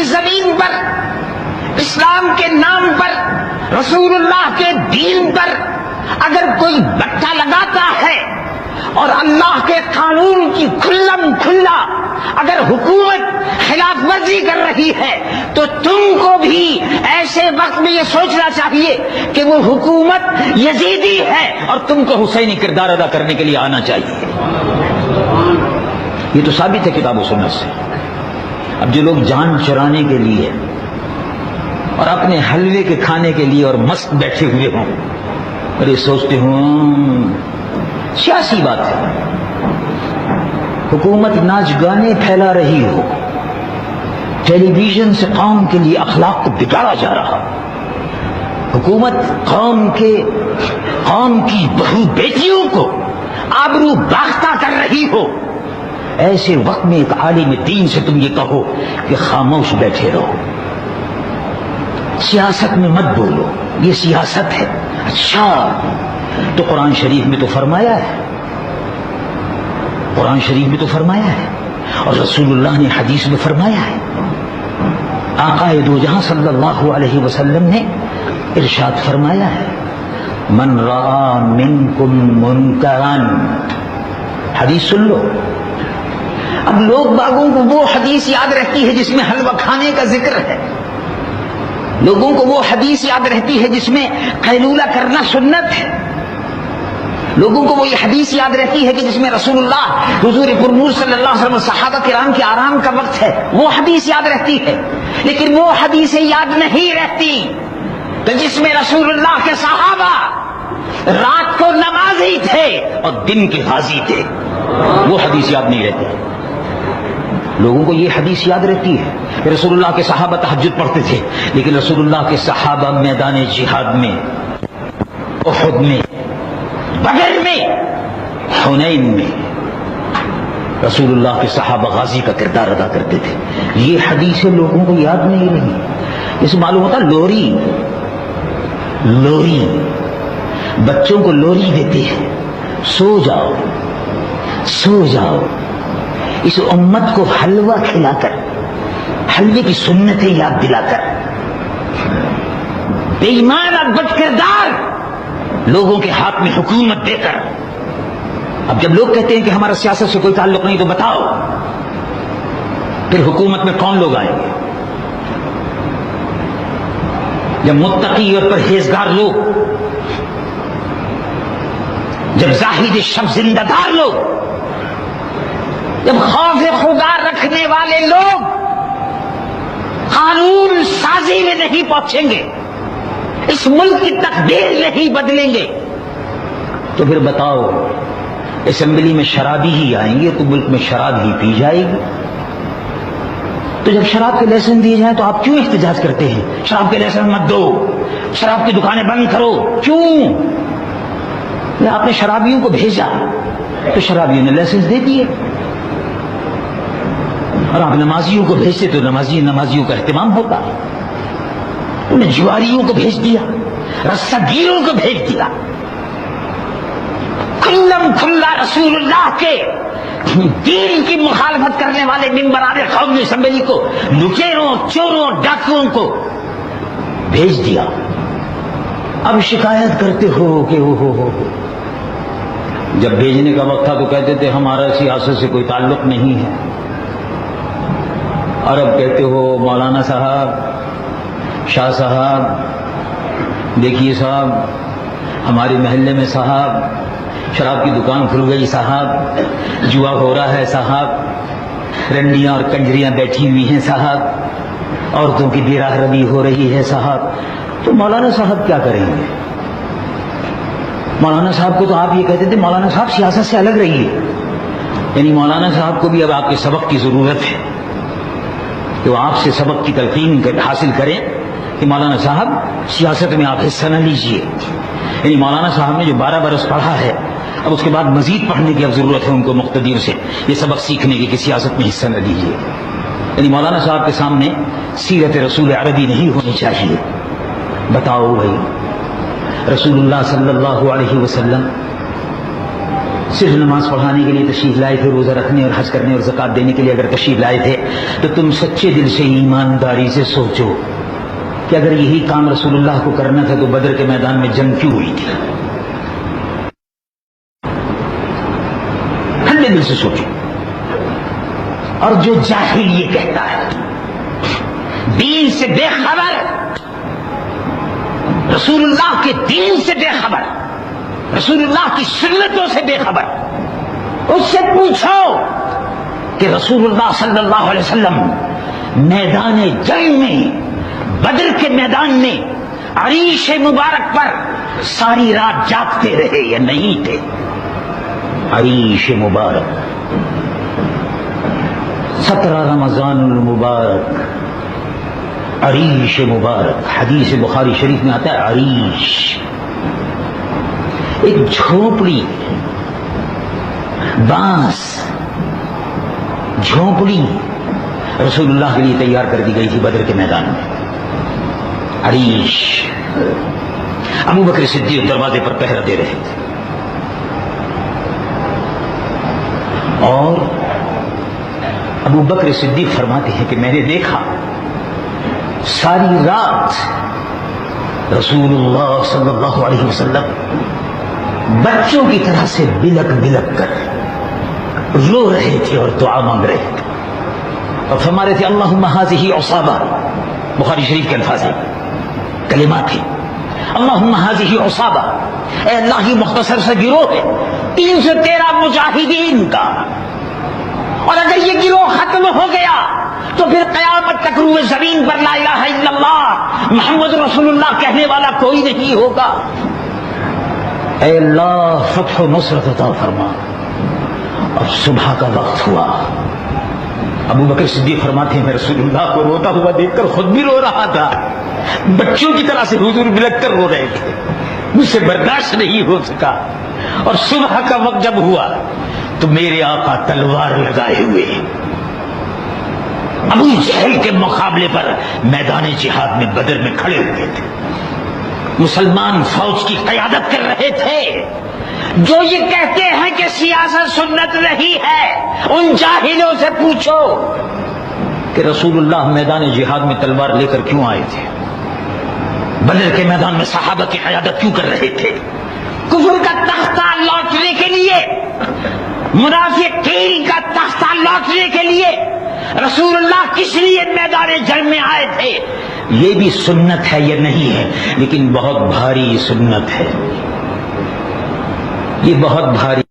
کی زمین پر اسلام کے نام پر رسول اللہ کے دین پر اگر کوئی بٹا لگاتا ہے اور اللہ کے قانون کی کھلم کھلا اگر حکومت خلاف ورزی کر رہی ہے تو تم کو بھی ایسے وقت میں یہ سوچنا چاہیے کہ وہ حکومت یزیدی ہے اور تم کو حسینی کردار ادا کرنے کے لیے آنا چاہیے. یہ تو ثابت ہے کتاب و سنت سے. اب جو لوگ جان چرانے کے لیے اور اپنے حلوے کے کھانے کے لیے اور مست بیٹھے ہوئے ہوں اور یہ سوچتے ہوں سیاسی بات ہے, حکومت ناچ گانے پھیلا رہی ہو, ٹیلی ویژن سے قوم کے لیے اخلاق کو بگاڑا جا رہا, حکومت قوم کی بہو بیٹیوں کو آبرو باختہ کر رہی ہو, ایسے وقت میں ایک عالم دین سے تم یہ کہو کہ خاموش بیٹھے رہو, سیاست میں مت بولو, یہ سیاست ہے. اچھا تو قرآن شریف میں تو فرمایا ہے, قرآن شریف میں تو فرمایا ہے اور رسول اللہ نے حدیث میں فرمایا ہے. آقا دو جہاں صلی اللہ علیہ وسلم نے ارشاد فرمایا ہے من رأى منکم منکرا, حدیث سن لو. اب لوگ باغوں کو وہ حدیث یاد رہتی ہے جس میں حلوہ کھانے کا ذکر ہے, لوگوں کو وہ حدیث یاد رہتی ہے جس میں قیلولہ کرنا سنت ہے, لوگوں کو وہ یہ حدیث یاد رہتی ہے کہ جس میں رسول اللہ حضور پرنور صلی اللہ علیہ وسلم صحابہ کرام کے آرام کا وقت ہے, وہ حدیث یاد رہتی ہے. لیکن وہ حدیثیں یاد نہیں رہتی کہ جس میں رسول اللہ کے صحابہ رات کو نمازی تھے اور دن کے غازی تھے, وہ حدیث یاد نہیں رہتی. لوگوں کو یہ حدیث یاد رہتی ہے کہ رسول اللہ کے صحابہ تہجد پڑھتے تھے, لیکن رسول اللہ کے صحابہ میدان جہاد میں, احد میں, بدر میں, حنین میں رسول اللہ کے صحابہ غازی کا کردار ادا کرتے تھے. یہ حدیثیں لوگوں کو یاد نہیں رہی. اس معلوم ہوتا لوری بچوں کو لوری دیتے ہیں, سو جاؤ سو جاؤ. اس امت کو حلوہ کھلا کر, حلوے کی سنتیں یاد دلا کر, بے ایمان اور بد کردار لوگوں کے ہاتھ میں حکومت دے کر. اب جب لوگ کہتے ہیں کہ ہمارا سیاست سے کوئی تعلق نہیں تو بتاؤ پھر حکومت میں کون لوگ آئیں گے؟ جب متقی اور پرہیزگار لوگ, جب زاہد شب زندہ دار لوگ, جب خوف خدا رکھنے والے لوگ قانون سازی میں نہیں پہنچیں گے, اس ملک کی تقدیر نہیں بدلیں گے, تو پھر بتاؤ اسمبلی میں شرابی ہی آئیں گے تو ملک میں شراب ہی پی جائے گی. تو جب شراب کے لائسنس دیے جائیں تو آپ کیوں احتجاج کرتے ہیں؟ شراب کے لائسنس مت دو, شراب کی دکانیں بند کرو. کیوں؟ آپ نے شرابیوں کو بھیجا تو شرابیوں نے لائسنس دے دیے, اور آپ نمازیوں کو بھیجتے تو نمازیوں کا اہتمام ہوتا. انہیں جواریوں کو بھیج دیا, رسہ گیروں کو بھیج دیا. کھلم کھلا رسول اللہ کے دین کی مخالفت کرنے والے ممبران قوم نے اسمبلی کو لٹیروں, چوروں, ڈاکوؤں کو بھیج دیا. اب شکایت کرتے ہو کہ ہو جب بھیجنے کا وقت تھا تو کہتے تھے ہمارا سیاست سے کوئی تعلق نہیں ہے, اور اب کہتے ہو مولانا صاحب, شاہ صاحب, دیکھیے صاحب ہمارے محلے میں صاحب شراب کی دکان کھل گئی صاحب, جوا ہو رہا ہے صاحب, رنڈیاں اور کنجریاں بیٹھی ہوئی ہیں صاحب, عورتوں کی بے راہ روی ہو رہی ہے صاحب. تو مولانا صاحب کیا کریں گے؟ مولانا صاحب کو تو آپ یہ کہتے تھے مولانا صاحب سیاست سے الگ رہیے, یعنی مولانا صاحب کو بھی اب آپ کے سبق کی ضرورت ہے کہ وہ آپ سے سبق کی تلقین حاصل کریں کہ مولانا صاحب سیاست میں آپ حصہ نہ لیجیے. یعنی مولانا صاحب نے جو 12 برس پڑھا ہے اب اس کے بعد مزید پڑھنے کی اب ضرورت ہے ان کو مقتدیوں سے یہ سبق سیکھنے کی کہ سیاست میں حصہ نہ لیجیے. یعنی مولانا صاحب کے سامنے سیرت رسول عربی نہیں ہونی چاہیے. بتاؤ بھائی, رسول اللہ صلی اللہ علیہ وسلم صرف نماز پڑھانے کے لیے تشریف لائے تھے، روزہ رکھنے اور حج کرنے اور زکات دینے کے لیے اگر تشریف لائے تھے تو تم سچے دل سے ایمانداری سے سوچو کہ اگر یہی کام رسول اللہ کو کرنا تھا تو بدر کے میدان میں جنگ کیوں ہوئی تھی؟ ٹھنڈے دل سے سوچو. اور جو جاہل یہ کہتا ہے دین سے بے خبر، رسول اللہ کے دین سے بے خبر، رسول اللہ کی سنتوں سے بے خبر، اس سے پوچھو کہ رسول اللہ صلی اللہ علیہ وسلم میدان جنگ میں، بدر کے میدان میں عریش مبارک پر ساری رات جاگتے رہے یا نہیں تھے؟ عریش مبارک 17 رمضان المبارک، عریش مبارک، حدیث بخاری شریف میں آتا ہے عریش، ایک جھونپڑی، بانس جھونپڑی رسول اللہ کے لیے تیار کر دی گئی تھی بدر کے میدان میں. عریش. ابو بکر صدیق دروازے پر پہرہ دے رہے تھے اور ابو بکر صدیق فرماتے ہیں کہ میں نے دیکھا ساری رات رسول اللہ صلی اللہ علیہ وسلم بچوں کی طرح سے بلک بلک کر رو رہے تھے اور دعا مانگ رہے تھے اور فرما رہے تھے اللہم ھذہ عصابہ. بخاری شریف کے الفاظ ہیں، کلمات ہیں، اللہم ھذہ عصابہ، اے اللہ یہ مختصر سا گروہ ہے 313 مجاہدین کا، اور اگر یہ گروہ ختم ہو گیا تو پھر قیامت تک روئے زمین پر لا الہ الا اللہ محمد رسول اللہ کہنے والا کوئی نہیں ہوگا. اے اللہ فتح و نصرت عطا فرما. اور صبح کا وقت ہوا. ابو بکر صدیق فرماتے ہیں میں رسول اللہ کو روتا ہوا دیکھ کر خود بھی رو رہا تھا، بچوں کی طرح سے حضور بلک کر رو رہے تھے، مجھ سے برداشت نہیں ہو سکا. اور صبح کا وقت جب ہوا تو میرے آقا تلوار لگائے ہوئے ابو جہل کے مقابلے پر میدان جہاد میں بدر میں کھڑے ہوئے تھے، مسلمان فوج کی قیادت کر رہے تھے. جو یہ کہتے ہیں کہ سیاست سنت نہیں ہے، ان جاہلوں سے پوچھو کہ رسول اللہ میدان جہاد میں تلوار لے کر کیوں آئے تھے؟ بدر کے میدان میں صحابہ کی قیادت کیوں کر رہے تھے؟ کفر کا تختہ لوٹنے کے لیے، منافقین کا تختہ لوٹنے کے لیے رسول اللہ کس لیے میدان جنگ میں آئے تھے؟ یہ بھی سنت ہے یا نہیں ہے؟ لیکن بہت بھاری سنت ہے، یہ بہت بھاری